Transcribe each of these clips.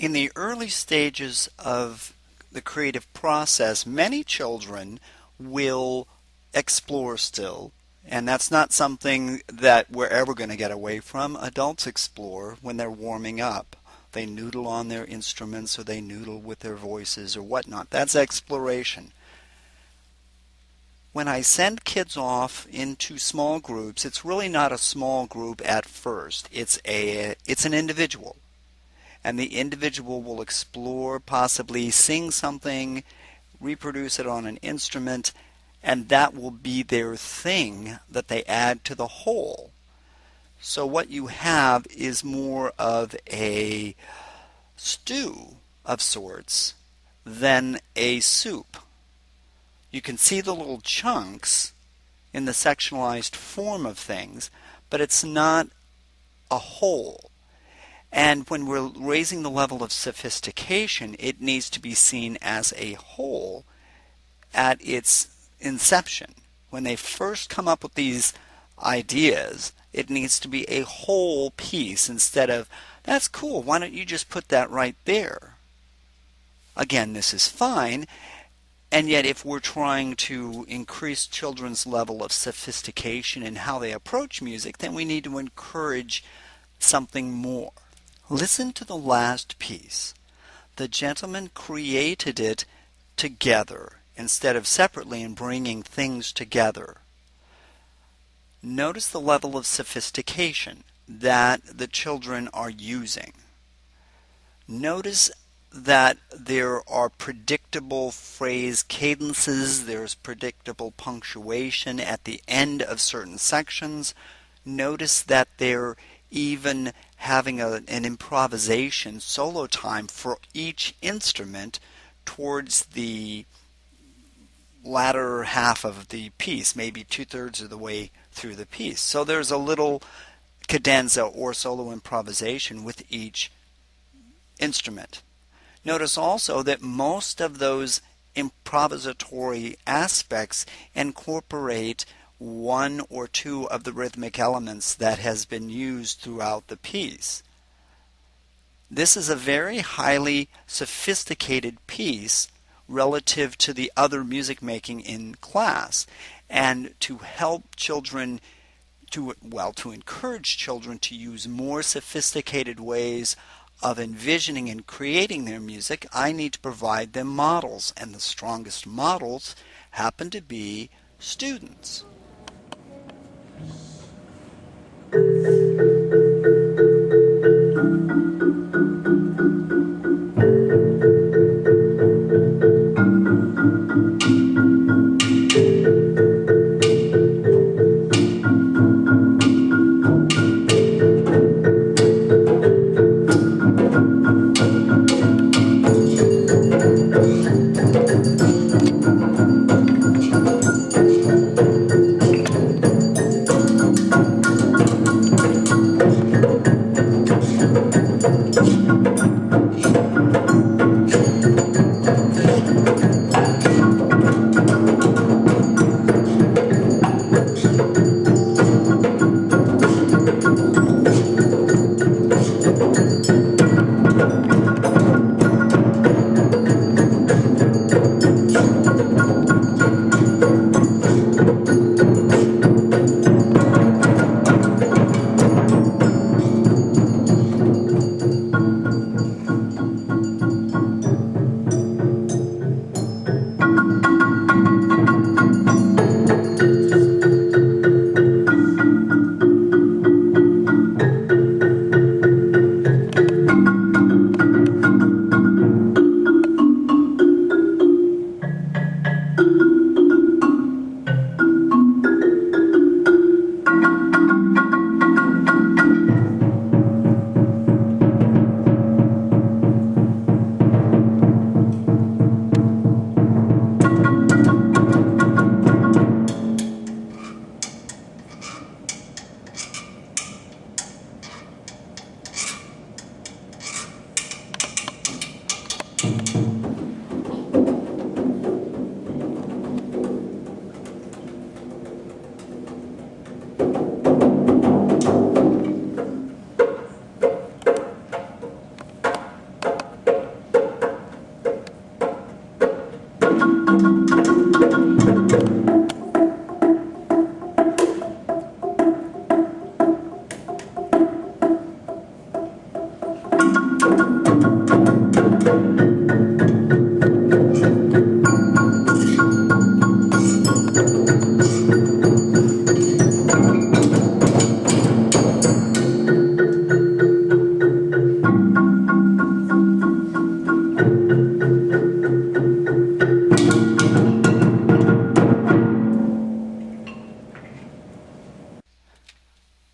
In the early stages of the creative process, many children will explore still, and that's not something that we're ever going to get away from. Adults explore when they're warming up. They noodle on their instruments or they noodle with their voices or whatnot. That's exploration. When I send kids off into small groups, it's really not a small group at first. It's an individual. And the individual will explore, possibly sing something, reproduce it on an instrument, and that will be their thing that they add to the whole. So what you have is more of a stew of sorts than a soup. You can see the little chunks in the sectionalized form of things, but it's not a whole. And when we're raising the level of sophistication, it needs to be seen as a whole at its inception. When they first come up with these ideas, it needs to be a whole piece instead of, that's cool, why don't you just put that right there? Again, this is fine, and yet if we're trying to increase children's level of sophistication in how they approach music, then we need to encourage something more. Listen to the last piece. The gentleman created it together instead of separately and bringing things together. Notice the level of sophistication that the children are using. Notice that there are predictable phrase cadences, there's predictable punctuation at the end of certain sections. Notice that they're even having an improvisation solo time for each instrument towards the latter half of the piece, maybe 2/3 of the way through the piece. So there's a little cadenza or solo improvisation with each instrument. Notice also that most of those improvisatory aspects incorporate one or two of the rhythmic elements that has been used throughout the piece. This is a very highly sophisticated piece relative to the other music making in class, and to help children to encourage children to use more sophisticated ways of envisioning and creating their music, I need to provide them models, and the strongest models happen to be students.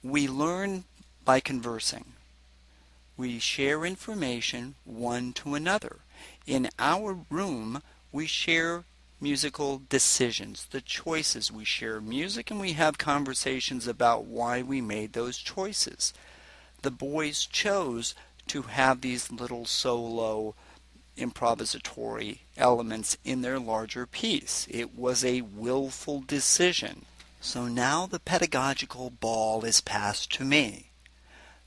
We learn by conversing. We share information one to another. In our room, we share musical decisions, the choices. We share music and we have conversations about why we made those choices. The boys chose to have these little solo improvisatory elements in their larger piece. It was a willful decision. So now the pedagogical ball is passed to me.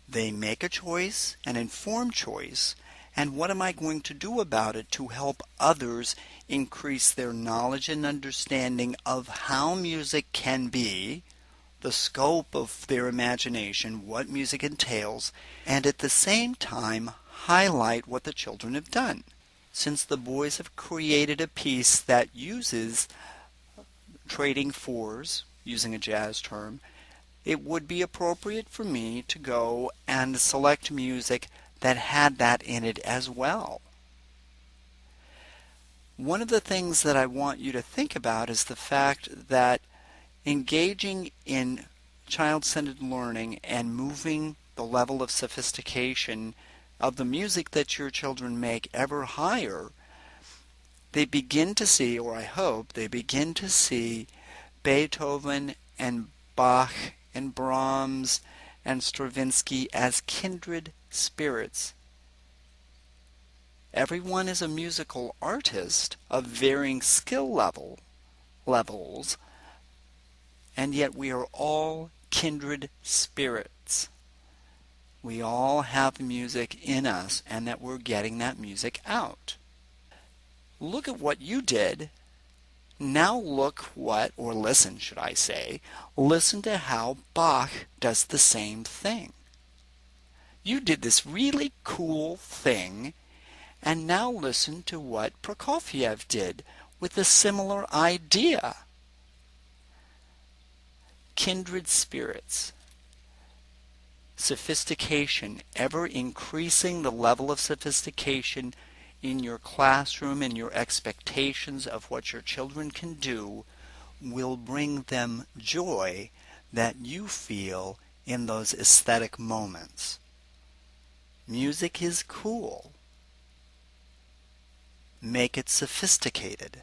They make a choice, an informed choice, and what am I going to do about it to help others increase their knowledge and understanding of how music can be, the scope of their imagination, what music entails, and at the same time highlight what the children have done. Since the boys have created a piece that uses trading fours, using a jazz term, it would be appropriate for me to go and select music that had that in it as well. One of the things that I want you to think about is the fact that engaging in child-centered learning and moving the level of sophistication of the music that your children make ever higher, they begin to see, or I hope they begin to see, Beethoven and Bach and Brahms and Stravinsky as kindred spirits. Everyone is a musical artist of varying skill levels, and yet we are all kindred spirits. We all have music in us, and that we're getting that music out. Look at what you did. Now look what, or listen, should I say, listen to how Bach does the same thing. You did this really cool thing, and now listen to what Prokofiev did with a similar idea. Kindred spirits. Sophistication, ever increasing the level of sophistication in your classroom and your expectations of what your children can do will bring them joy that you feel in those aesthetic moments. Music is cool. Make it sophisticated.